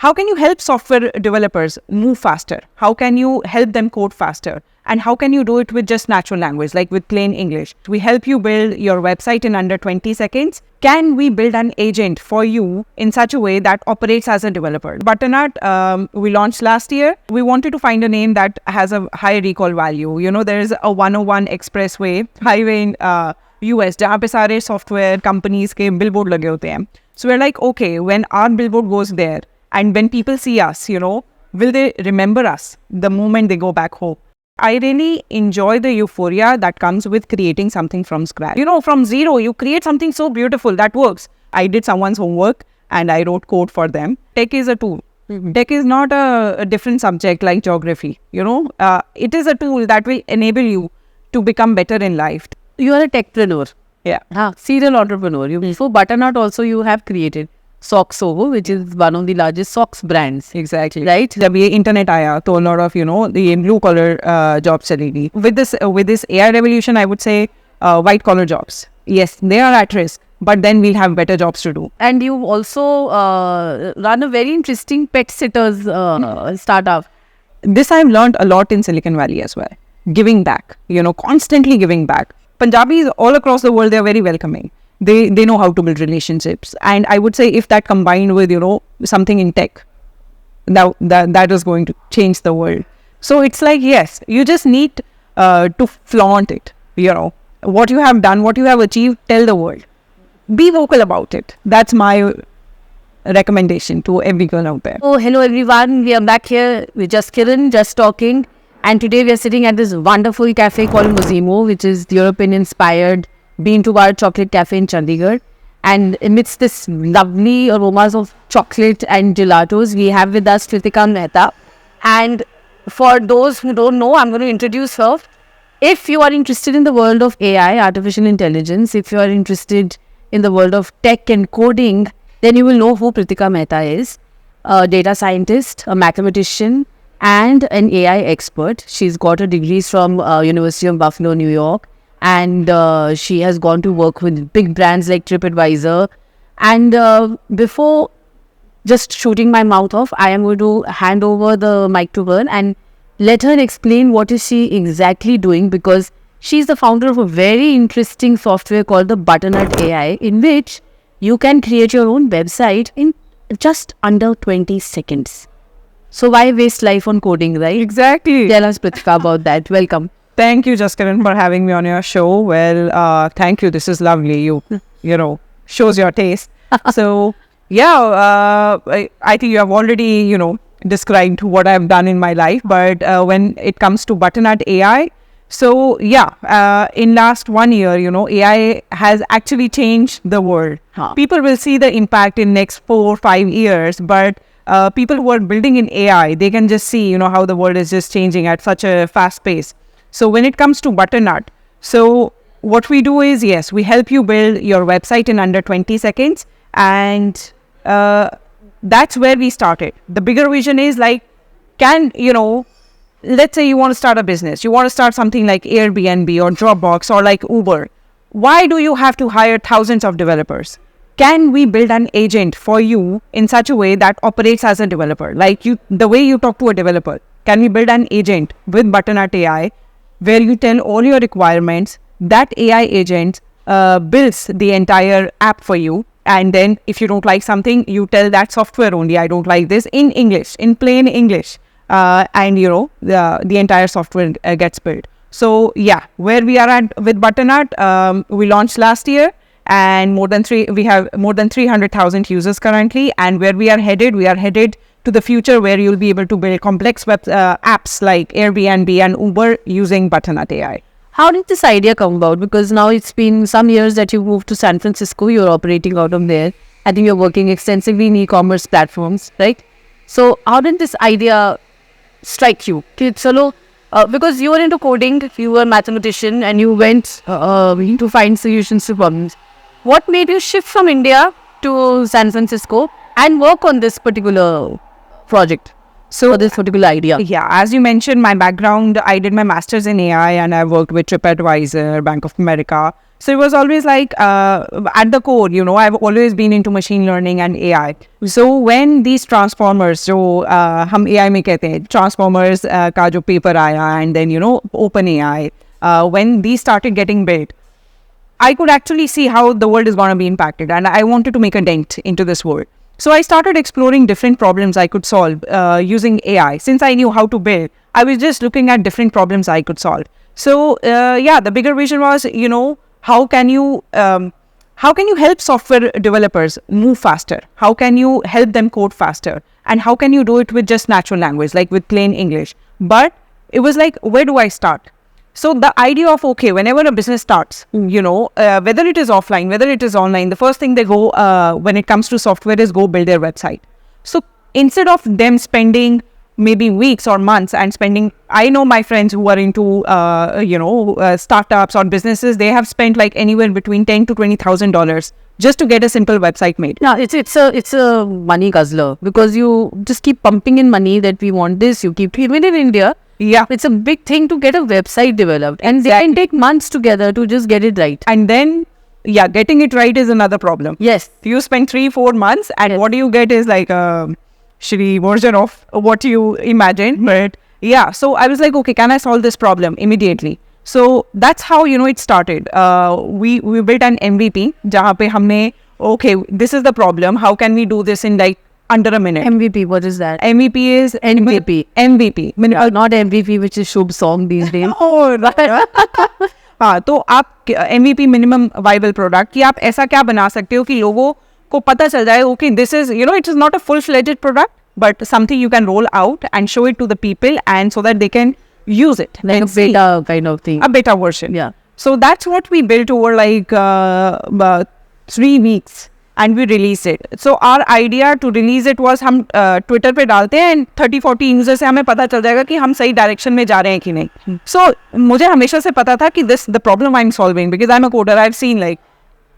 how can you help software developers move faster? How can you help them code faster? And how can you do it with just natural language, like with plain English? We help you build your website in under 20 seconds. Can we build an agent for you in such a way that operates as a developer? Butternut, we launched last year. We wanted to find a name that has a high recall value. You know, there is a 101 expressway highway in US, जहाँ पे सारे software companies के billboard लगे होते हैं. So we're like, okay, when our billboard goes there, and when people see us, you know, will they remember us the moment they go back home? I really enjoy the euphoria that comes with creating something from scratch. You know, from zero, you create something so beautiful that works. I did someone's homework and I wrote code for them. Tech is a tool. Tech is not a different subject like geography. You know, it is a tool that will enable you to become better in life. You are a techpreneur. Yeah. Serial entrepreneur. So Butternut also you have created. Soxo, which is one of the largest socks brands. Exactly. Right? जब ये internet आया तो a lot of, you know, the blue collar jobs चलेगी. With this AI revolution, I would say white collar jobs. Yes, they are at risk, but then we'll have better jobs to do. And you also run a very interesting pet sitters startup. This I've learned a lot in Silicon Valley as well. Giving back, you know, constantly giving back. Punjabis all across the world, they are very welcoming. They know how to build relationships. And I would say if that combined with, you know, something in tech, that is going to change the world. So it's like, yes, you just need to flaunt it, you know. What you have done, what you have achieved, tell the world. Be vocal about it. That's my recommendation to every girl out there. Oh, hello everyone. We are back here with just Kiran, just talking. And today we are sitting at this wonderful cafe called Mozimo, which is European-inspired bean-to-bar chocolate cafe in Chandigarh. And amidst this lovely aromas of chocolate and gelatos, we have with us Kritika Mehta. And for those who don't know, I'm going to introduce her. If you are interested in the world of AI, artificial intelligence, if you are interested in the world of tech and coding, then you will know who Kritika Mehta is. A data scientist, a mathematician, and an AI expert. She's got her degrees from University of Buffalo, New York. And she has gone to work with big brands like TripAdvisor. And before just shooting my mouth off, I am going to hand over the mic to her and let her explain what is she exactly doing, because she's the founder of a very interesting software called the Butternut AI, in which you can create your own website in just under 20 seconds. So why waste life on coding, right? Exactly. Tell us, Kritika, about that. Welcome. Thank you, Jaskaran, for having me on your show. Well, thank you. This is lovely. You know, shows your taste. So, yeah, I think you have already, you know, described what I've done in my life. But when it comes to Butternut AI, so yeah, in last 1 year, you know, AI has actually changed the world. People will see the impact in next 4 or 5 years, but people who are building in AI, they can just see, you know, how the world is just changing at such a fast pace. So when it comes to Butternut, so what we do is, yes, we help you build your website in under 20 seconds. And that's where we started. The bigger vision is like, you know, let's say you want to start a business. You want to start something like Airbnb or Dropbox or like Uber. Why do you have to hire thousands of developers? Can we build an agent for you in such a way that operates as a developer? Like the way you talk to a developer. Can we build an agent with Butternut AI where you tell all your requirements? That AI agent builds the entire app for you. And then if you don't like something, you tell that software only, I don't like this, in English, in plain English. And, you know, the entire software gets built. So, yeah, where we are at with Butternut, we launched last year. And we have more than 300,000 users currently. And where we are headed to the future where you'll be able to build complex web apps like Airbnb and Uber using Butternut AI. How did this idea come about? Because now it's been some years that you moved to San Francisco, you're operating out of there. I think you're working extensively in e-commerce platforms, right? So how did this idea strike you? Because you were into coding, you were a mathematician, and you went to find solutions to problems. What made you shift from India to San Francisco and work on this particular project? So this particular idea. Yeah, as you mentioned, my background, I did my master's in AI and I worked with TripAdvisor, Bank of America. So it was always like at the core, you know, I've always been into machine learning and AI. So when these transformers, जो हम AI में कहते हैं, transformers का जो paper आया, and then you know open AI, when these started getting built, I could actually see how the world is going to be impacted, and I wanted to make a dent into this world. So I started exploring different problems I could solve using AI. Since I knew how to build, I was just looking at different problems I could solve. So yeah, the bigger vision was, you know, how can you help software developers move faster? How can you help them code faster? And how can you do it with just natural language, like with plain English? But it was like, where do I start? So the idea of, okay, whenever a business starts, you know, whether it is offline, whether it is online, the first thing they go when it comes to software is go build their website. So instead of them spending maybe weeks or months and spending, I know my friends who are into, startups or businesses, they have spent like anywhere between $10,000 to $20,000 just to get a simple website made. Yeah, it's a money guzzler, because you just keep pumping in money that we want this. You keep, even in India, yeah, it's a big thing to get a website developed, and they can take months together to just get it right. And then, yeah, getting it right is another problem. Yes. You spend 3-4 months, and what you get is like a shitty version of what you imagined. But yeah, so I was like, okay, can I solve this problem immediately? So that's how, you know, it started. We built an MVP, जहाँ पे हमने, okay, this is the problem. How can we do this in like under a minute? MVP, what is that? MVP is MVP. MVP. Not MVP, which is Shubh song these days. Oh, right. हाँ, तो आप MVP minimum viable product कि आप ऐसा क्या बना सकते हो कि लोगों को पता चल जाए, okay, this is, you know, it is not a full-fledged product, but something you can roll out and show it to the people, and so that they can use it. Like a beta kind of thing. A beta version. Yeah. So that's what we built over like 3 weeks, and we released it. So our idea to release it was हम Twitter पे डालते हैं and 30-40 user से हमें पता चल जाएगा कि हम सही डायरेक्शन में जा रहे हैं कि नहीं. So मुझे हमेशा से पता था कि this the problem I'm solving, because I'm a coder. I've seen like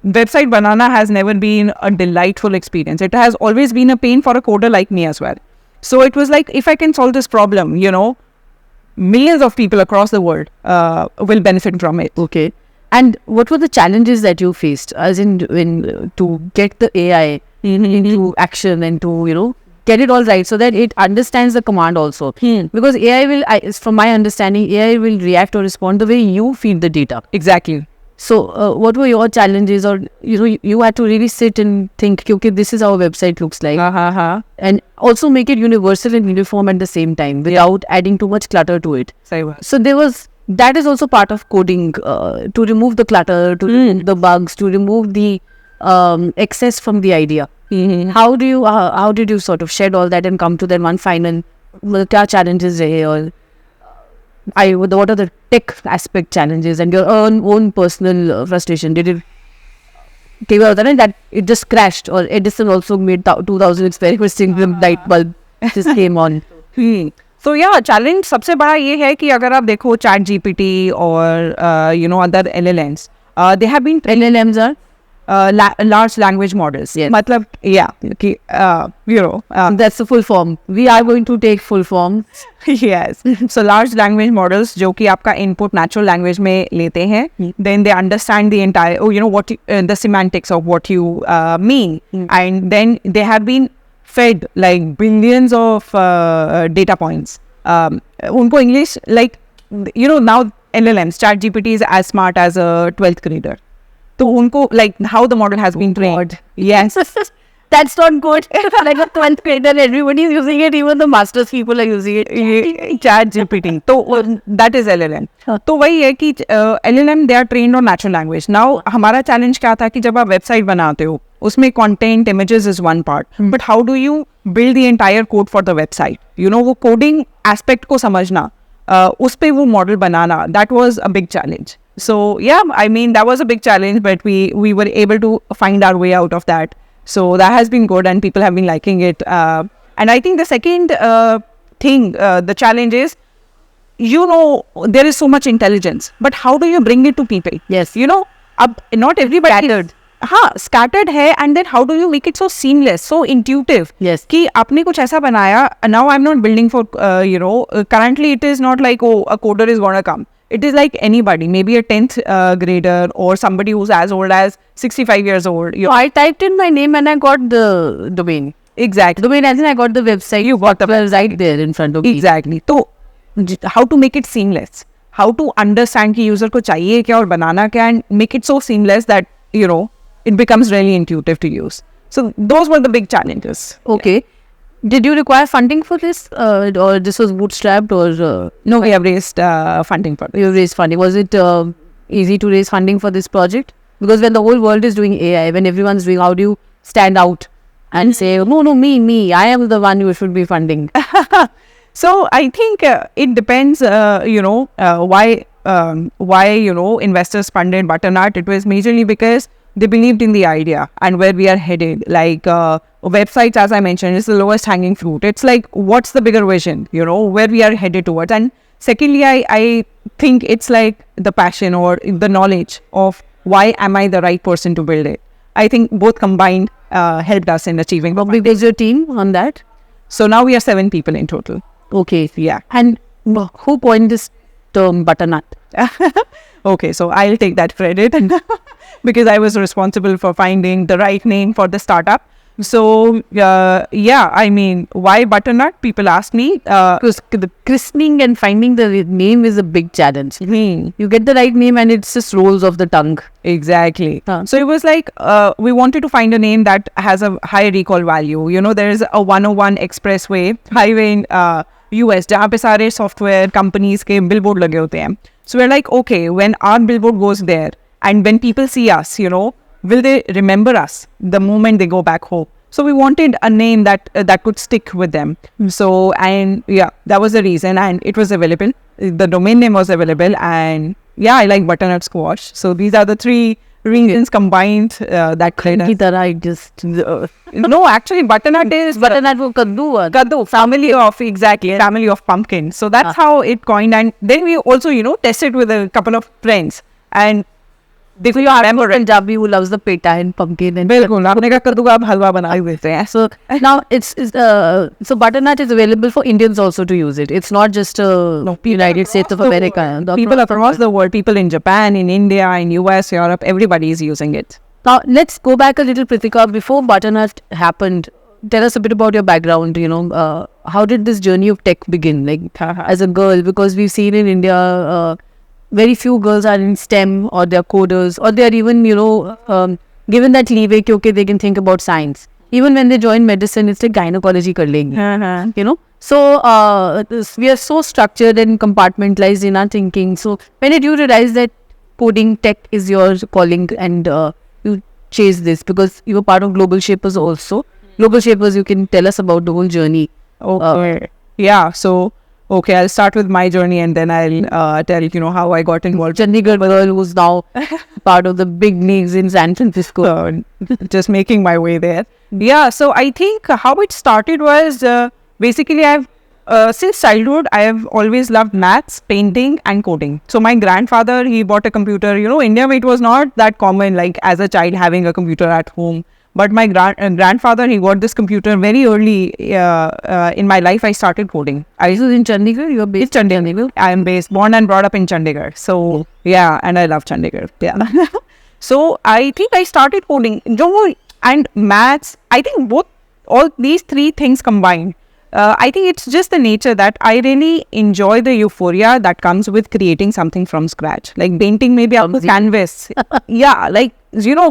website banana has never been a delightful experience. It has always been a pain for a coder like me as well. So it was like, if I can solve this problem, you know, millions of people across the world will benefit from it. Okay. And what were the challenges that you faced, as in to get the AI into action and to, you know, get it all right so that it understands the command also? Because AI will, from my understanding, AI will react or respond the way you feed the data. Exactly. So what were your challenges, or, you know, you had to really sit and think, okay, this is how a website looks like, and also make it universal and uniform at the same time without adding too much clutter to it. So that is also part of coding, to remove the clutter, to remove the bugs, to remove the excess from the idea. How did you sort of shed all that and come to that one final, क्या challenges रहे, or what are the tech aspect challenges and your own personal frustration? Did it came out that it just crashed, or Edison also made 2000 experiments saying the light bulb just came on? So yeah, challenge सबसे बड़ा ये है कि अगर आप देखो ChatGPT और you know other LLMs, they have been LLMs are large language models. Yes. मतलब yeah कि you know that's the full form. We are going to take full form. Yes. So large language models जो कि आपका input natural language में लेते हैं, then they understand the entire, you know, what the semantics of what you mean, and then they have been fed like billions of data points. उनको English, like, you know, now LLMs, ChatGPT is as smart as a 12th grader. So unko, like, how the model has been trained. Yes. That's not good. Like a 12th grader, everybody is using it. Even the masters people are using it. ChatGPT. So that is LLM. तो वही है कि LLM, they are trained on natural language. Now हमारा challenge क्या था कि जब आप website बनाते हो, उसमें content, images is one part. But how do you build the entire code for the website? You know, वो coding aspect को समझना, उस पे वो model banana, that was a big challenge. So yeah, I mean, that was a big challenge, but we were able to find our way out of that. So that has been good, and people have been liking it. And I think the second thing, the challenge is, you know, there is so much intelligence, but how do you bring it to people? Yes. You know, not everybody scattered. Scattered है, and then how do you make it so seamless, so intuitive? Yes. कि आपने कुछ ऐसा बनाया. Now I'm not building for, you know, currently it is not like, oh, a coder is gonna come. it is like anybody, maybe a 10th grader or somebody who's as old as 65 years old. So I typed in my name and I got the domain. Exactly. Domain as in I got the website. You got the right there in front of me. Exactly. So how to make it seamless? How to understand कि user को चाहिए क्या और बनाना क्या, and make it so seamless that it becomes really intuitive to use. So those were the big challenges. Okay. Did you require funding for this, or this was bootstrapped, or No, we have raised funding for this. you raised funding? Was it easy to raise funding for this project? Because when the whole world is doing AI, when everyone's doing, how do you stand out and say, no, me, I am the one who should be funding? So I think it depends, why investors funded Butternut. It was majorly because they believed in the idea and where we are headed. Like websites, as I mentioned, is the lowest hanging fruit. It's like, what's the bigger vision, where we are headed towards. And secondly, I think it's like the passion or the knowledge of why am I the right person to build it. I think both combined helped us in achieving. How big is your team on that? So now we are 7 people in total. Okay. Yeah. And who coined this term Butternut? Okay, so I'll take that credit because I was responsible for finding the right name for the startup. So, I mean, why Butternut? People ask me. Because the christening and finding the name is a big challenge. You get the right name and it just rolls off the tongue. Exactly. So it was like we wanted to find a name that has a high recall value. There is a 101 expressway highway in US जहाँ पे सारे software companies के billboard लगे होते हैं. So we're like, okay, when our billboard goes there and when people see us, will they remember us the moment they go back home? So we wanted a name that could stick with them. So, and yeah, that was the reason, and it was available. The domain name was available, and yeah, I like Butternut Squash. So these are the 3 reasons combined that kind of. No, actually, Butternut is Butternut wo kaddu. Kaddu, family of pumpkin. So that's how it coined, and then we also tested with a couple of friends, and देखो you are a Punjabi who loves the peta and pumpkin and बिल्कुल आपने कहा कद्दू का आप हलवा बना देते हैं. So now so Butternut is available for Indians also to use it. It's not just United States of America. People across the world, people in Japan, in India, in US, Europe, everybody is using it. Now let's go back a little, Pritika. Before Butternut happened, tell us a bit about your background. How did this journey of tech begin? Like as a girl, because we've seen in India. Very few girls are in STEM or they're coders or they're even, given that leeway, okay, they can think about science. Even when they join medicine, it's like gynecology kar lenge, So we are so structured and compartmentalized in our thinking. So when did you realize that coding tech is your calling and you chase this? Because you were part of Global Shapers also. Global Shapers, you can tell us about the whole journey. Okay. So... Okay, I'll start with my journey and then I'll tell how I got involved. Chandigarh girl who's now part of the big leagues in San Francisco. Just making my way there. Yeah, so I think how it started was basically I've since childhood I have always loved maths, painting and coding. So my grandfather, he bought a computer. India it was not that common like as a child having a computer at home. But my grandfather, he got this computer very early in my life. I started coding. Are you in Chandigarh? You're based in Chandigarh? I am born and brought up in Chandigarh. So, yeah, and I love Chandigarh. Yeah. So, I think I started coding. And maths, I think all these 3 things combined. I think it's just the nature that I really enjoy the euphoria that comes with creating something from scratch. Like painting maybe on the canvas. Yeah, like,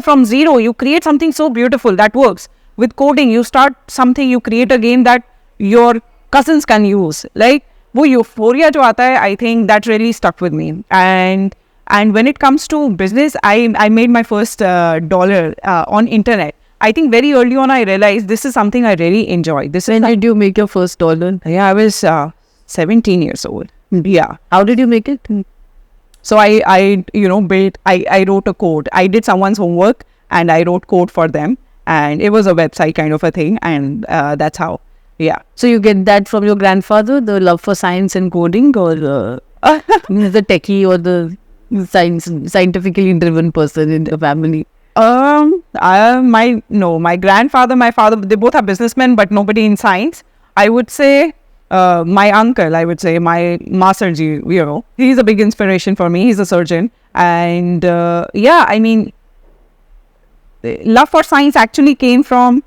from zero, you create something so beautiful that works. With coding, you start something, you create a game that your cousins can use. Like, wo euphoria jo aata hai, I think that really stuck with me. And when it comes to business, I made my first dollar on internet. I think very early on I realized this is something I really enjoy. When did you make your first dollar? Yeah, I was 17 years old. Yeah. How did you make it? So I built, I wrote a code. I did someone's homework and I wrote code for them. And it was a website kind of a thing. And that's how, yeah. So you get that from your grandfather, the love for science and coding, or the techie or the scientifically driven person in the family? My grandfather, my father, they both are businessmen, but nobody in science. I would say my uncle, I would say, my Masterji, he's a big inspiration for me. He's a surgeon. And I mean, love for science actually came from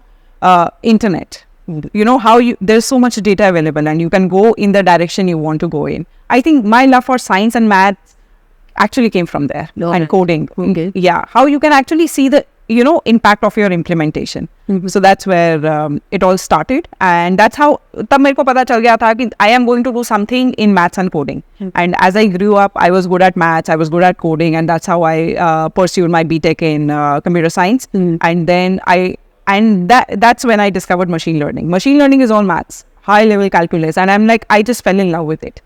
internet. How there's so much data available and you can go in the direction you want to go in. I think my love for science and maths actually came from there. And coding. Okay. Yeah, how you can actually see the impact of your implementation. So that's where it all started, and that's how तब मेरे को पता चल गया था कि I am going to do something in maths and coding. And as I grew up, I was good at maths, I was good at coding, and that's how I pursued my BTech in computer science. And then that's when I discovered machine learning. Machine learning is all maths, high level calculus, and I'm like, I just fell in love with it.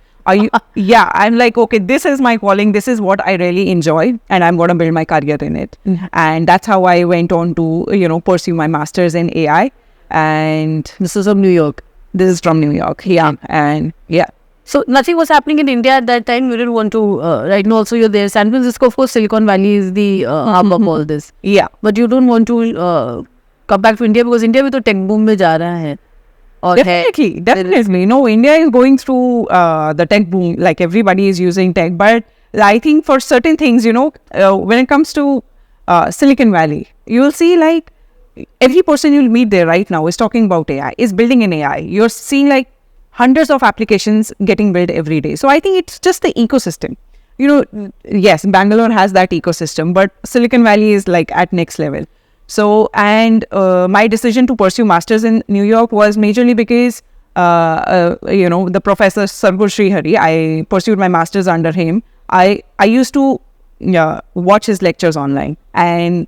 Yeah, I'm like, okay, this is my calling. This is what I really enjoy, and I'm going to build my career in it. And that's how I went on to, pursue my master's in AI. And This is from New York. This is from New York. Yeah. And yeah. So nothing was happening in India at that time. You didn't want to, right now also you're there. San Francisco, of course, Silicon Valley is the hub of all this. Yeah. But you don't want to come back to India because India में तो tech boom में जा रहा है. Definitely. No, India is going through the tech boom. Like everybody is using tech. But I think for certain things, when it comes to Silicon Valley, you will see like every person you'll meet there right now is talking about AI, is building an AI. You're seeing like hundreds of applications getting built every day. So I think it's just the ecosystem. Yes, Bangalore has that ecosystem, but Silicon Valley is like at next level. So, and my decision to pursue masters in New York was majorly because, the professor Sargur Srihari, I pursued my masters under him. I used to watch his lectures online, and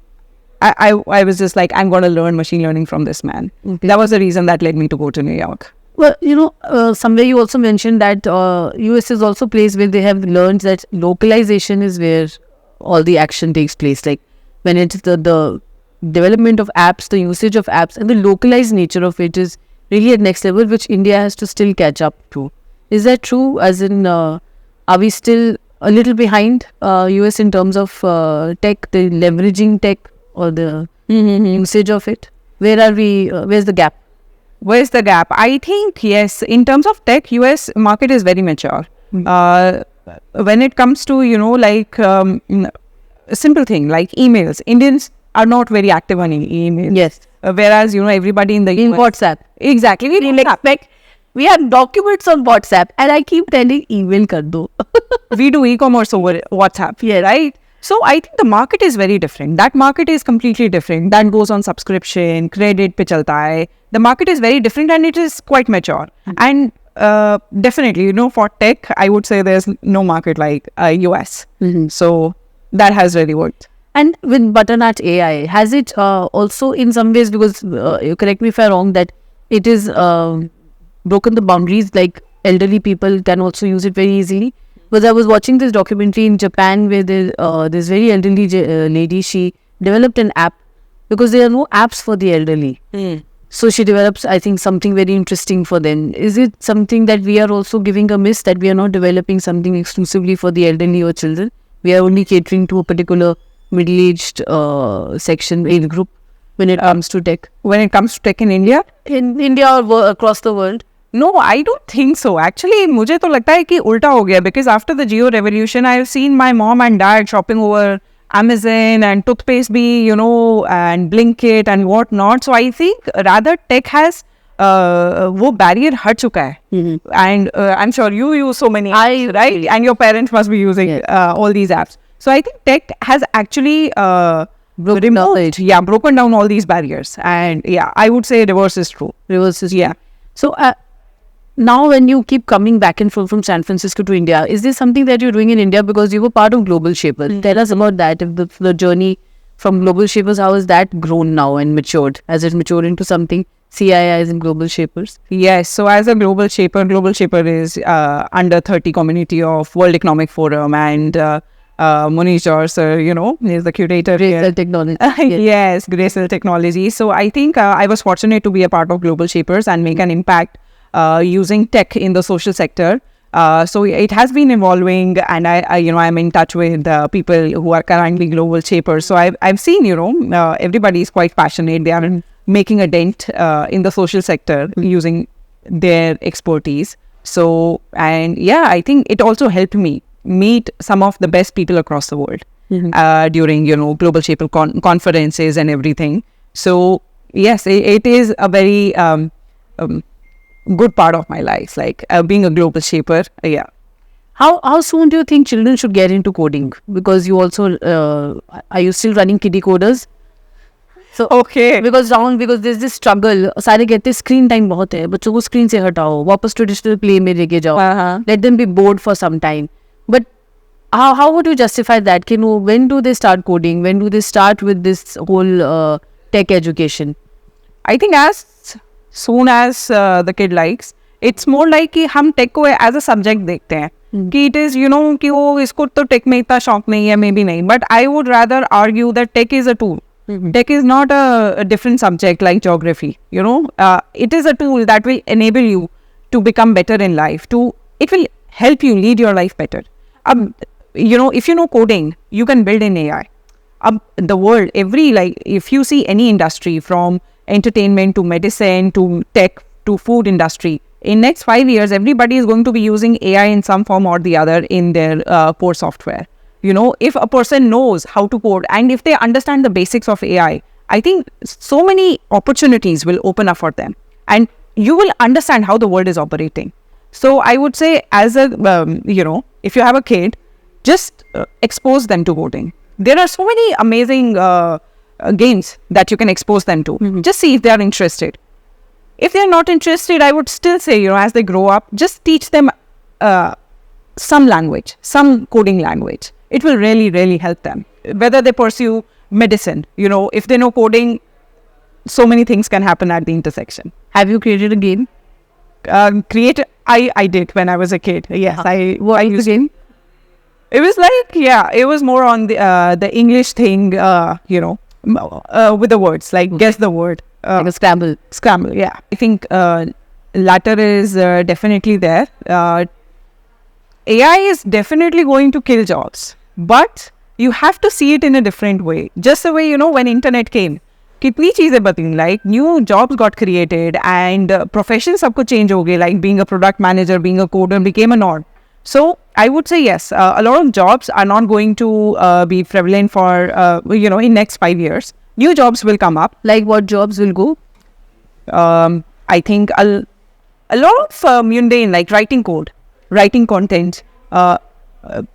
I was just like, I'm going to learn machine learning from this man. Okay. That was the reason that led me to go to New York. Well, somewhere you also mentioned that US is also a place where they have learned that localization is where all the action takes place. Like when it's the development of apps, the usage of apps, and the localized nature of it is really at next level, which India has to still catch up to. Is that true? As in, are we still a little behind US in terms of tech, the leveraging tech or the usage of it? Where are we? Where's the gap? Where's the gap? I think, yes, in terms of tech, US market is very mature. When it comes to, a simple thing like emails, Indians are not very active on email. Yes. Whereas, everybody in WhatsApp. Exactly. We have documents on WhatsApp, and I keep telling email kar do. We do e-commerce over WhatsApp. Yeah. Right? So I think the market is very different. That market is completely different. That goes on subscription, credit pe chalta hai. The market is very different and it is quite mature. And definitely, for tech, I would say there's no market like US. So that has really worked. And with Butternut AI, has it also in some ways, because you correct me if I'm wrong, that it is broken the boundaries, like elderly people can also use it very easily? Because I was watching this documentary in Japan where this very elderly lady, she developed an app because there are no apps for the elderly. So she develops, I think, something very interesting for them. Is it something that we are also giving a miss, that we are not developing something exclusively for the elderly or children? We are only catering to a particular middle-aged section, age group when it comes to tech? When it comes to tech in India? In India or across the world? No, I don't think so. Actually, मुझे तो लगता है कि उल्टा हो गया, because after the Jio revolution, I've seen my mom and dad shopping over Amazon and toothpaste bhi, and Blinkit and whatnot. So I think rather tech has वो barrier हट चुका है. And I'm sure you use so many apps, right? And your parents must be using all these apps. So I think tech has actually broken down all these barriers. And yeah, I would say reverse is true. Reverse is true. Yeah. So now when you keep coming back and forth from San Francisco to India, is this something that you're doing in India because you were part of Global Shapers? Tell us about that. If the journey from Global Shapers, how has that grown now and matured? Has it matured into something? CII is in Global Shapers? Yes. So as a Global Shaper is under 30 community of World Economic Forum, and Munish Jor, sir, he's the curator here. Gracell Technology. Yes, Gracell Technology. So I think I was fortunate to be a part of Global Shapers and make an impact using tech in the social sector. So it has been evolving, and I'm in touch with people who are currently Global Shapers. So I've seen, everybody is quite passionate. They are making a dent in the social sector using their expertise. So, and yeah, I think it also helped me meet some of the best people across the world during, Global Shaper conferences and everything. So, yes, it is a very good part of my life, like being a global shaper. Yeah. How soon do you think children should get into coding? Because you also are you still running kiddie coders? So Okay. because there's this struggle. सारे कहते हैं screen time बहुत है, बच्चों को screen से हटाओ, वापस traditional play में लेके जाओ. Let them be bored for some time. But how would you justify that? When do they start coding? When do they start with this whole tech education? I think as soon as the kid likes, it's more like कि हम tech को as a subject देखते हैं. कि it is, कि वो इसको तो tech में इतना शौक नहीं है, maybe नहीं. But I would rather argue that tech is a tool. Tech is not a different subject like geography. It is a tool that will enable you to become better in life. It will help you lead your life better. If you know coding, you can build in AI. The world, if you see any industry from entertainment to medicine to tech to food industry, in next 5 years, everybody is going to be using AI in some form or the other in their core software. If a person knows how to code and if they understand the basics of AI, I think so many opportunities will open up for them and you will understand how the world is operating. So I would say as a, if you have a kid, just expose them to coding. There are so many amazing games that you can expose them to. Just see if they are interested. If they are not interested, I would still say, as they grow up, just teach them some language, some coding language. It will really, really help them. Whether they pursue medicine, if they know coding, so many things can happen at the intersection. Have you created a game? I did when I was a kid. Yes, What was the game? It was like, it was more on the English thing, with the words, like guess the word. Like a Scrabble. Scramble, yeah. I think latter is definitely there. AI is definitely going to kill jobs, but you have to see it in a different way. Just the way, when internet came, kitni cheezein badli, like new jobs got created and professions sabko change ho gaye, like being a product manager, being a coder became a norm. So I would say yes, a lot of jobs are not going to be prevalent for, in next 5 years. New jobs will come up. Like what jobs will go? I think a lot of mundane, like writing code, writing content,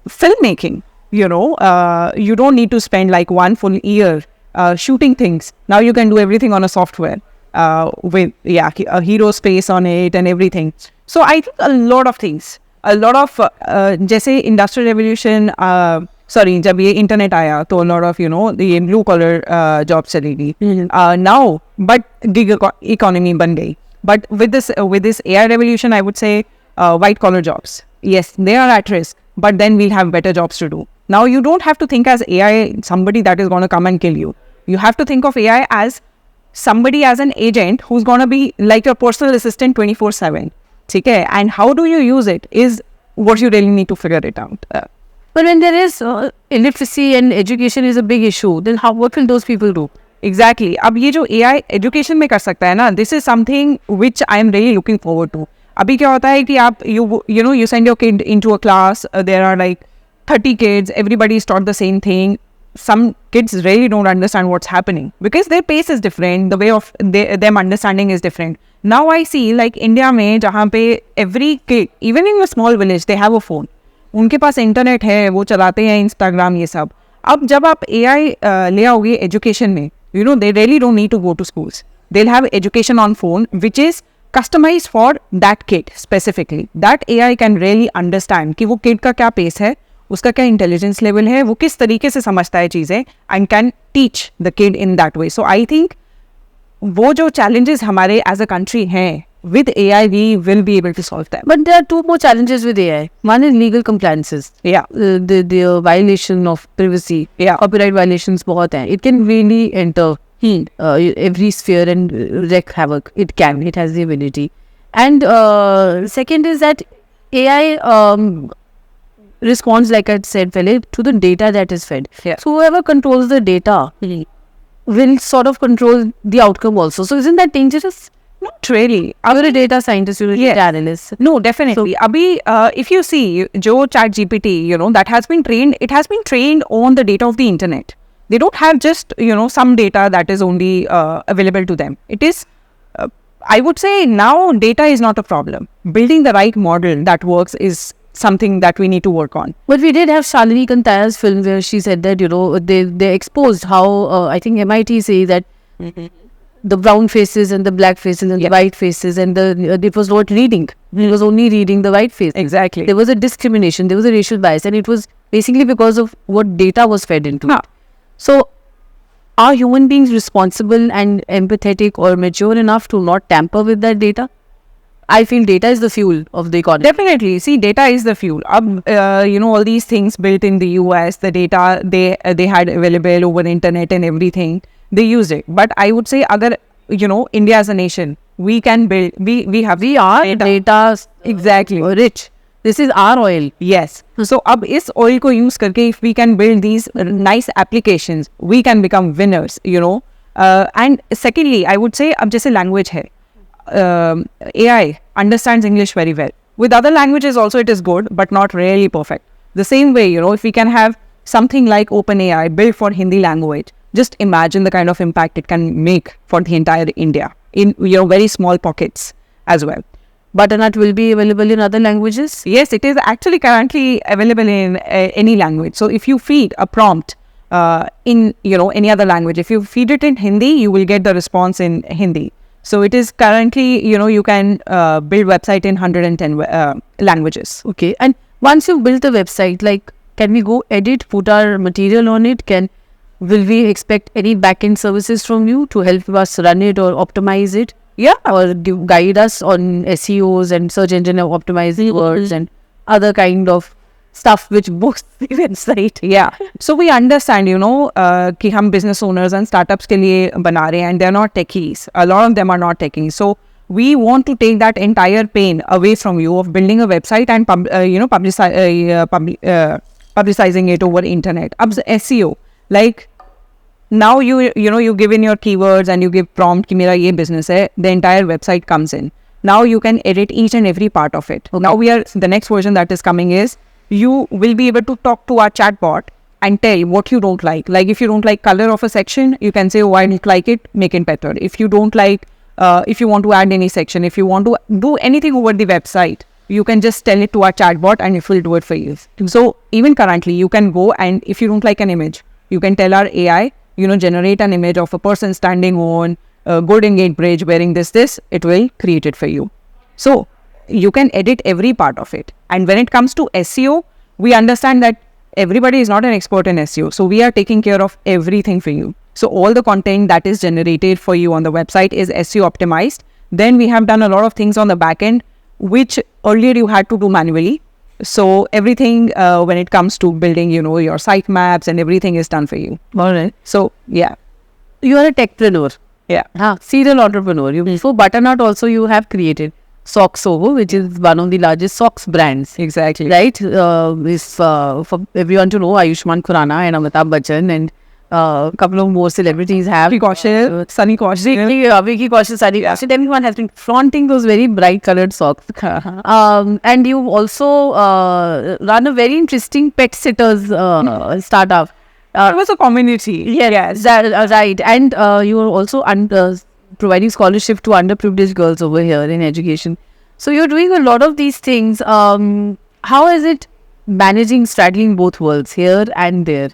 filmmaking. You don't need to spend like 1 full year shooting things. Now you can do everything on a software with a hero space on it and everything. So I think a lot of things. A lot of जैसे industrial revolution जब ये internet आया तो a lot of the blue collar jobs चलेगी now but gig economy बन गई, but with this AI revolution I would say white collar jobs, yes, they are at risk, but then we'll have better jobs to do. Now you don't have to think as AI somebody that is going to come and kill you. You have to think of AI as somebody, as an agent who's going to be like your personal assistant 24/7. Okay, and how do you use it is what you really need to figure it out. But when there is illiteracy and education is a big issue, then what will those people do? Exactly. अब ये जो AI education में कर सकता है ना, this is something which I am really looking forward to. अभी क्या होता है कि आप you send your kid into a class, there are like 30 kids, everybody is taught the same thing. Some kids really don't understand what's happening because their pace is different, the way of them understanding is different. Now I see like India में जहाँ पे every kid, even in a small village, they have a phone. उनके पास internet है, वो चलाते हैं Instagram ये सब. अब जब आप AI ले आओगे एजुकेशन में, they really don't need to go to schools. They'll have education on phone which is customized for that kid specifically. That AI can really understand कि वो kid का क्या pace है, उसका क्या इंटेलिजेंस लेवल है, वो किस तरीके से समझता है चीज़ें, and can teach the kid in that way. So I think वो जो challenges हमारे as a country हैं, with AI we will be able to solve them. But there are two more challenges with AI. One is legal compliances. Yeah. The violation of privacy. Yeah. Copyright violations बहुत हैं. It can really enter every sphere and wreak havoc. It has the ability. And second is that AI responds, like I said, to the data that is fed. Yeah. So whoever controls the data will sort of control the outcome also. So isn't that dangerous? Not really. You're a data scientist, you're a data analyst. No, definitely. Abhi, if you see, Jo ChatGPT, that has been trained, it has been trained on the data of the internet. They don't have just, some data that is only available to them. It is, I would say now data is not a problem. Building the right model that works is something that we need to work on. But we did have Shalini Kantaya's film where she said that, they exposed how, I think MIT say that the brown faces and the black faces and the white faces, and it was not reading. It was only reading the white face. Exactly. There was a discrimination, there was a racial bias, and it was basically because of what data was fed into it. So, are human beings responsible and empathetic or mature enough to not tamper with that data? I feel data is the fuel of the economy. Definitely. See, data is the fuel. All these things built in the US, the data they had available over the internet and everything, they used it. But I would say, India as a nation, we can build, we are data exactly rich. This is our oil. Yes. So, ab is oil ko use karke, if we can build these nice applications, we can become winners, And secondly, I would say, ab jaise language hai, AI understands English very well. With other languages also it is good, but not really perfect. The same way, if we can have something like OpenAI built for Hindi language, just imagine the kind of impact it can make for the entire India in very small pockets as well. Butternut will be available in other languages? Yes, it is actually currently available in any language. So if you feed a prompt in any other language, if you feed it in Hindi, you will get the response in Hindi. So it is currently, you can build website in 110 languages. Okay. And once you've built the website, like, can we go edit, put our material on it? Will we expect any backend services from you to help us run it or optimize it? Yeah. Or guide us on SEOs and search engine optimizing words and other kind of stuff which boosts the website. Yeah. So we understand, कि हम business owners and startups के लिए बना रहे हैं, and they're not techies. A lot of them are not techies. So we want to take that entire pain away from you of building a website and publicizing it over internet. Ab SEO, like, now you give in your keywords and you give prompt ki mera ye business hai, the entire website comes in. Now you can edit each and every part of it. Okay. Now the next version that is coming is, you will be able to talk to our chatbot and tell what you don't like. Like, if you don't like color of a section, you can say, oh, I don't like it, make it better. If you don't like, if you want to add any section, if you want to do anything over the website, you can just tell it to our chatbot and it will do it for you. So even currently, you can go and if you don't like an image, you can tell our AI, generate an image of a person standing on Golden Gate Bridge wearing this, it will create it for you. So you can edit every part of it. And when it comes to SEO, we understand that everybody is not an expert in SEO. So we are taking care of everything for you. So all the content that is generated for you on the website is SEO optimized. Then we have done a lot of things on the back end, which earlier you had to do manually. So everything when it comes to building, your site maps and everything is done for you. All right. So, yeah. You are a techpreneur. Yeah. Serial entrepreneur. So Butternut also you have created Soxovo, which is one of the largest socks brands. Exactly. Right? For everyone to know, Ayushmann Khurrana and Amitabh Bachchan and a couple of more celebrities have. Vicky Kaushal, Sunny Kaushal. Vicky Kaushal, Sunny Kaushal. Everyone has been flaunting those very bright colored socks. And you also run a very interesting pet sitters startup. It was a community. Yes. Right. And you are also providing scholarship to underprivileged girls over here in education. So you're doing a lot of these things. How is it managing, straddling both worlds here and there?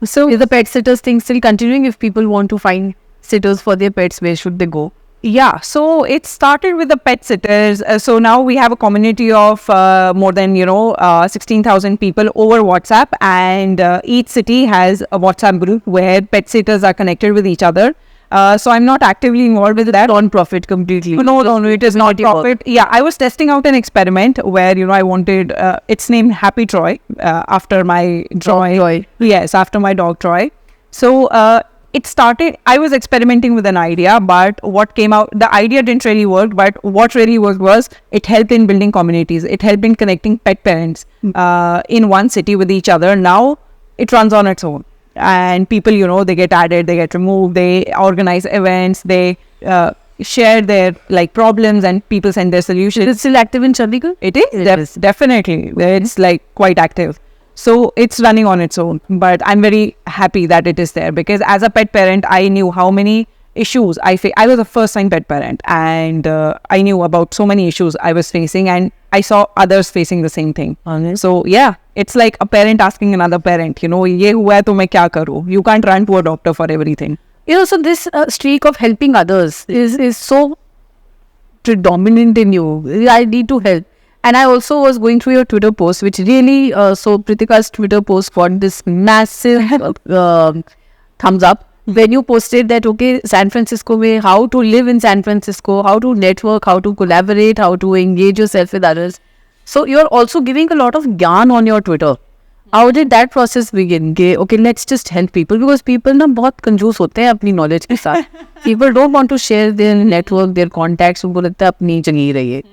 So is the pet sitters thing still continuing? If people want to find sitters for their pets, where should they go? Yeah, so it started with the pet sitters. So now we have a community of more than 16,000 people over WhatsApp, and each city has a WhatsApp group where pet sitters are connected with each other. So I'm not actively involved with that. Non-profit completely. No, it is not profit. Yeah, I was testing out an experiment where I wanted. It's named Happy Troy after my Troy. Yes, after my dog Troy. So it started. I was experimenting with an idea, but what came out, the idea didn't really work. But what really worked was it helped in building communities. It helped in connecting pet parents in one city with each other. Now it runs on its own. And people, they get added, they get removed, they organize events, they share their like problems and people send their solutions. It's still active in Chandigarh? It is, definitely. It's like quite active. So it's running on its own. But I'm very happy that it is there, because as a pet parent, I knew how many issues I was a first time pet parent, and I knew about so many issues I was facing, and I saw others facing the same thing. So yeah, it's like a parent asking another parent, you know, ye hua hai to main kya karu? You can't run to a doctor for everything. You know, so this streak of helping others is so predominant in you. I need to help. And I also was going through your Twitter post, which really, so Pritika's Twitter post got this massive thumbs up when you posted that, okay, San Francisco way, how to live in San Francisco, how to network, how to collaborate, how to engage yourself with others. So you're also giving a lot of gyan on your Twitter. How did that process begin? Okay, let's just help people, because people ना बहुत कंजूस होते हैं अपनी knowledge के साथ. People don't want to share their network, their contacts. उनको लगता है अपनी जगह रहिए.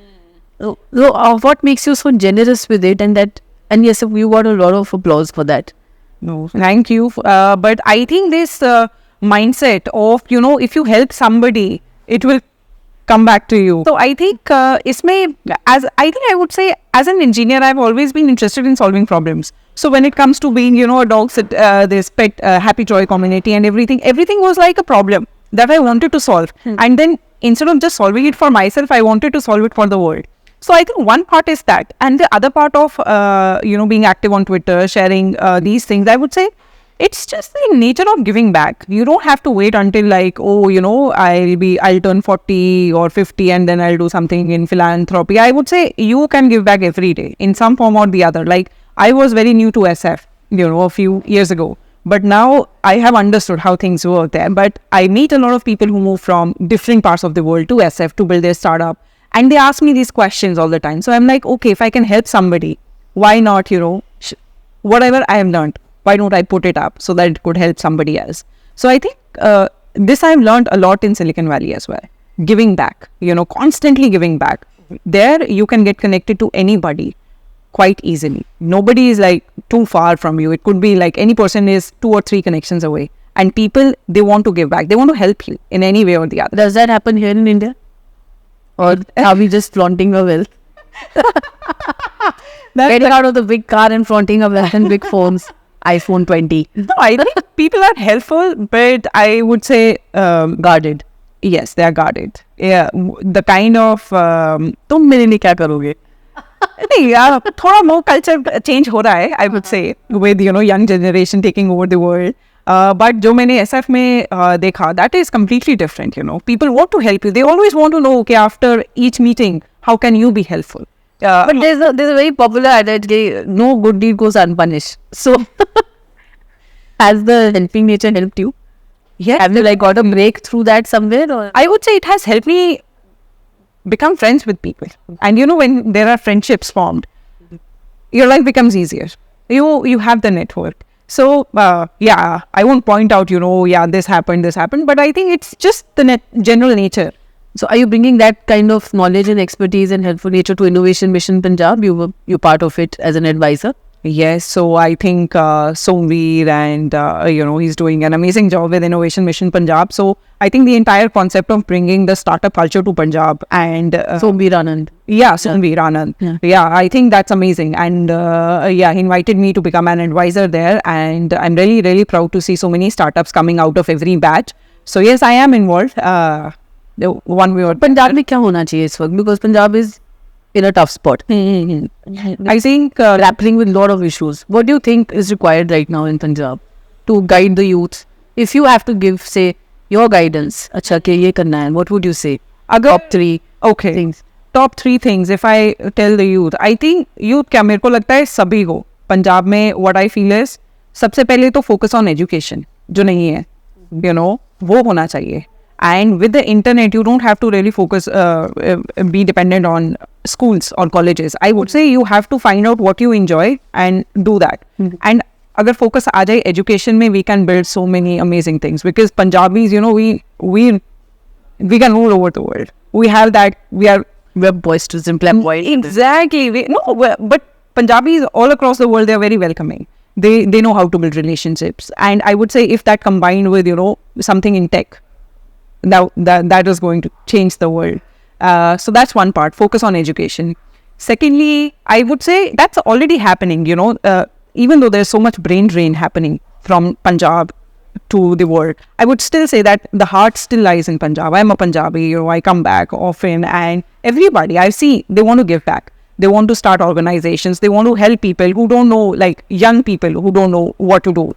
So what makes you so generous with it, and yes, you got a lot of applause for that. No, thank you. But I think this mindset of, you know, if you help somebody, it will come back to you. So I think I would say as an engineer, I've always been interested in solving problems. So when it comes to being, you know, a dog this pet happy joy community and everything was like a problem that I wanted to solve. And then instead of just solving it for myself, I wanted to solve it for the world. So I think one part is that, and the other part of you know, being active on Twitter, sharing these things, I would say it's just the nature of giving back. You don't have to wait until like, oh, you know, I'll turn 40 or 50 and then I'll do something in philanthropy. I would say you can give back every day in some form or the other. Like, I was very new to SF, you know, a few years ago, but now I have understood how things work there. But I meet a lot of people who move from different parts of the world to SF to build their startup, and they ask me these questions all the time. So I'm like, okay, if I can help somebody, why not, you know, whatever I have learned, why don't I put it up so that it could help somebody else? So I think this I've learned a lot in Silicon Valley as well. Giving back, you know, constantly giving back. There you can get connected to anybody quite easily. Nobody is like too far from you. It could be like any person is 2 or 3 connections away. And people, they want to give back. They want to help you in any way or the other. Does that happen here in India? Or are we just flaunting our wealth? Getting out of the big car and flaunting our wealth and big phones. iPhone 20. No, I think people are helpful, but I would say Guarded. Yes, they are guarded. Yeah, the kind of तुम मेरे लिए क्या करोगे? नहीं यार, थोड़ा more culture change हो रहा है, I would say, with, you know, young generation taking over the world. But जो मैंने SF में देखा, that is completely different, you know. People want to help you. They always want to know, okay, after each meeting, how can you be helpful? But there's a very popular adage, no good deed goes unpunished. So, has the helping nature helped you? Yes. Have you like got a break through that somewhere? Or? I would say it has helped me become friends with people. And you know, when there are friendships formed, your life becomes easier. You have the network. So, yeah, I won't point out, you know, yeah, this happened, but I think it's just the general nature. So, are you bringing that kind of knowledge and expertise and helpful nature to Innovation Mission Punjab? You're part of it as an advisor? Yes, so I think Somveer and, you know, he's doing an amazing job with Innovation Mission Punjab. So I think the entire concept of bringing the startup culture to Punjab and... Somveer Anand. Yeah, Somveer Anand. Yeah, I think that's amazing. And yeah, he invited me to become an advisor there. And I'm really, really proud to see so many startups coming out of every batch. So yes, I am involved. One way or Punjab में क्या होना चाहिए इस वक्त? Because Punjab is in a tough spot. I think grappling with a lot of issues. What do you think is required right now in Punjab to guide the youth? If you have to give, say, your guidance, अच्छा कि ये करना है, what would you say? Top 3 things. Top 3 things. If I tell the youth, I think youth क्या मेरे को लगता है सभी को पंजाब में what I feel is सबसे पहले तो focus on education जो नहीं है, you know, वो होना चाहिए. And with the internet, you don't have to really focus, be dependent on schools or colleges. I would say you have to find out what you enjoy and do that. And agar focus aa jaye education mein, we can build so many amazing things. Because Punjabis, you know, we can rule over the world. We have that. We're boisterous and flamboyant. Exactly. But Punjabis all across the world, they are very welcoming. They know how to build relationships. And I would say if that combined with, you know, something in tech, that is going to change the world. So that's one part. Focus on education. Secondly, I would say that's already happening. Even though there's so much brain drain happening from Punjab to the world, I would still say that the heart still lies in Punjab. I'm a Punjabi. I come back often, and everybody I see, they want to give back. They want to start organizations. They want to help people who don't know, like young people who don't know what to do.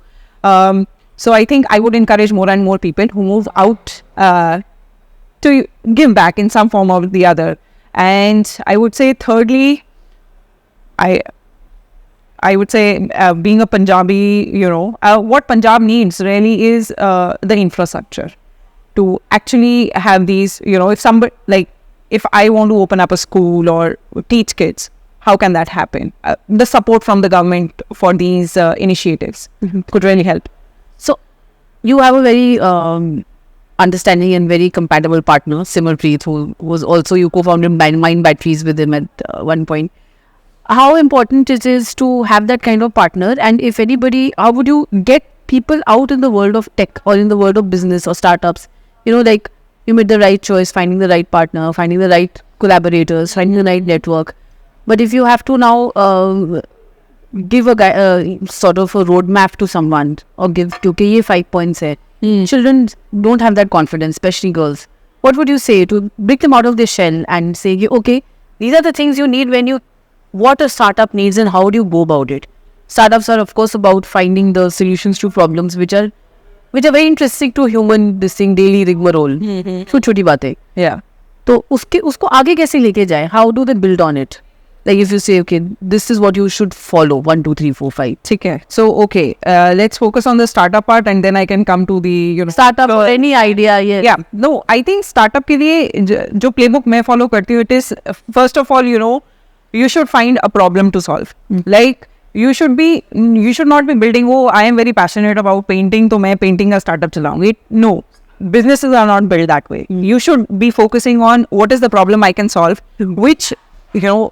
So I think I would encourage more and more people who move out to give back in some form or the other. And I would say thirdly, I would say being a Punjabi, what Punjab needs really is the infrastructure to actually have these, if somebody, like if I want to open up a school or teach kids, how can that happen? The support from the government for these initiatives could really help. So you have a very understanding and very compatible partner, Simarpreet, who was also, you co-founded Mind Batteries with him at one point. How important it is to have that kind of partner, and if anybody, how would you get people out in the world of tech or in the world of business or startups? Like you made the right choice, finding the right partner, finding the right collaborators, finding the right network. But if you have to now give a sort of a roadmap to someone, or give, okay, ye 5 points hai. Children don't have that confidence, especially girls. What would you say to break them out of their shell and say, okay, these are the things you need when what a startup needs and how do you go about it? Startups are of course about finding the solutions to problems which are very interesting to human daily rigmarole. छोटी बातें. Yeah. तो उसको आगे कैसे लेके जाए? How do they build on it? Like if you say, okay, this is what you should follow, 1, 2, 3, 4, 5. Okay. So, okay, let's focus on the startup part and then I can come to the, Startup or any idea, yes. Yeah. No, I think startup के लिए जो playbook मैं follow करती हूँ, it is, first of all, you should find a problem to solve. Like, you should not be building, I am very passionate about painting, तो मैं painting का startup चलाऊंगी. No. Businesses are not built that way. You should be focusing on what is the problem I can solve, which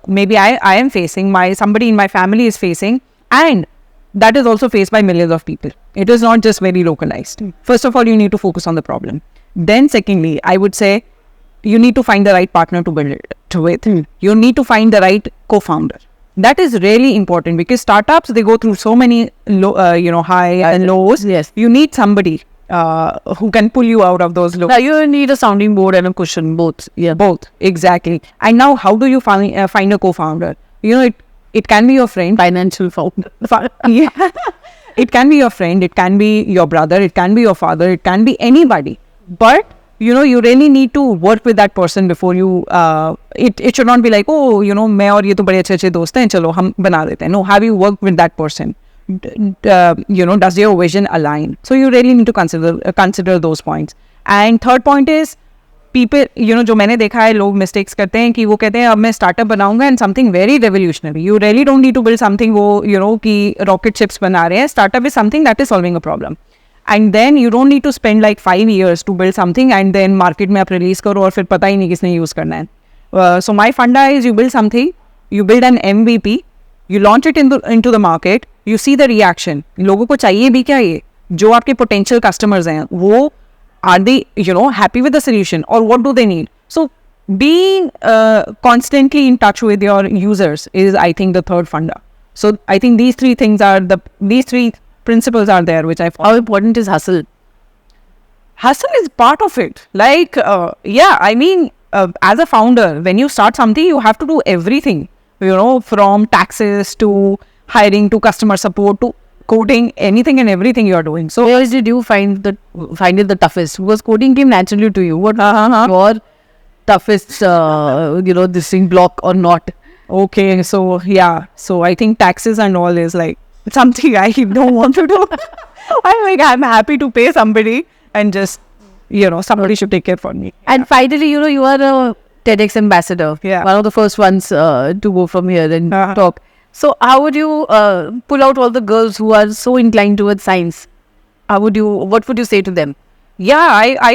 maybe I am facing, somebody in my family is facing, and that is also faced by millions of people. It is not just very localized. First of all, you need to focus on the problem. Then secondly, I would say you need to find the right partner to build it with. You need to find the right co-founder. That is really important because startups, they go through so many high and lows. Yes. You need somebody who can pull you out of those lows. Now you need a sounding board and a cushion, both. Yeah, both, exactly. And now, how do you find a co-founder? It can be your friend, financial founder. Yeah, it can be your friend, it can be your brother, it can be your father, it can be anybody. But you really need to work with that person before you. It should not be like, मैं और ये तो बड़े अच्छे दोस्त हैं, चलो हम बना देते हैं. No, have you worked with that person? Does your vision align? So you really need to consider those points. And third point is people, जो मैंने देखा है लोग mistakes करते हैं कि वो कहते हैं अब मैं startup बनाऊंगा and something very revolutionary. You really don't need to build something कि rocket ships बना रहे हैं. Startup is something that is solving a problem. And then you don't need to spend like 5 years to build something and then market में आप release करो और फिर पता ही नहीं किसने use करना है. So my funda is you build something, you build an MVP, you launch it into the market, you see the reaction. लोगों को चाहिए भी क्या ये? जो आपके potential customers हैं, वो are they happy with the solution or what do they need? So being constantly in touch with your users is, I think, the third funda. So I think these three principles are there, which I follow. How important is hustle? Hustle is part of it. Like, as a founder, when you start something, you have to do everything, from taxes to hiring to customer support to coding, anything and everything you are doing. So where did you find it the toughest? Was coding came naturally to you? What your toughest, this thing block or not? Okay, so yeah. So I think taxes and all is like something I don't want to do. I'm happy to pay somebody and just, somebody should take care for me. And finally, you are a TEDx ambassador. Yeah. One of the first ones to go from here and talk. So how would you pull out all the girls who are so inclined towards science? What would you say to them? Yeah, I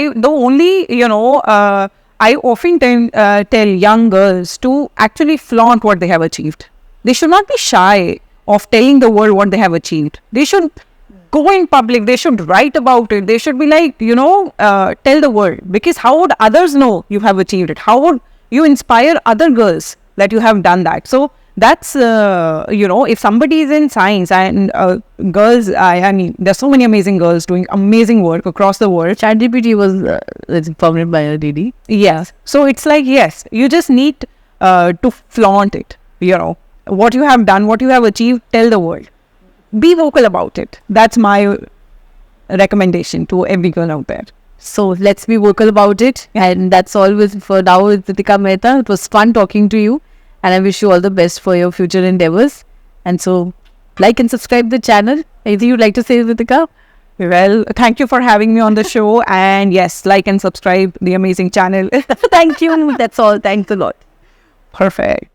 often tell young girls to actually flaunt what they have achieved. They should not be shy of telling the world what they have achieved. They should go in public. They should write about it. They should be like, tell the world. Because how would others know you have achieved it? How would you inspire other girls that you have done that? So that's, if somebody is in science and girls, I mean, there's so many amazing girls doing amazing work across the world. ChatGPT was founded by a lady. Yes. So it's like, yes, you just need to flaunt it, what you have done, what you have achieved, tell the world. Be vocal about it. That's my recommendation to every girl out there. So let's be vocal about it. And that's all for now with Ritika Mehta. It was fun talking to you. And I wish you all the best for your future endeavors. And so like and subscribe the channel. Anything you'd like to say, Ritika? Well, thank you for having me on the show. And yes, like and subscribe the amazing channel. Thank you. That's all. Thanks a lot. Perfect.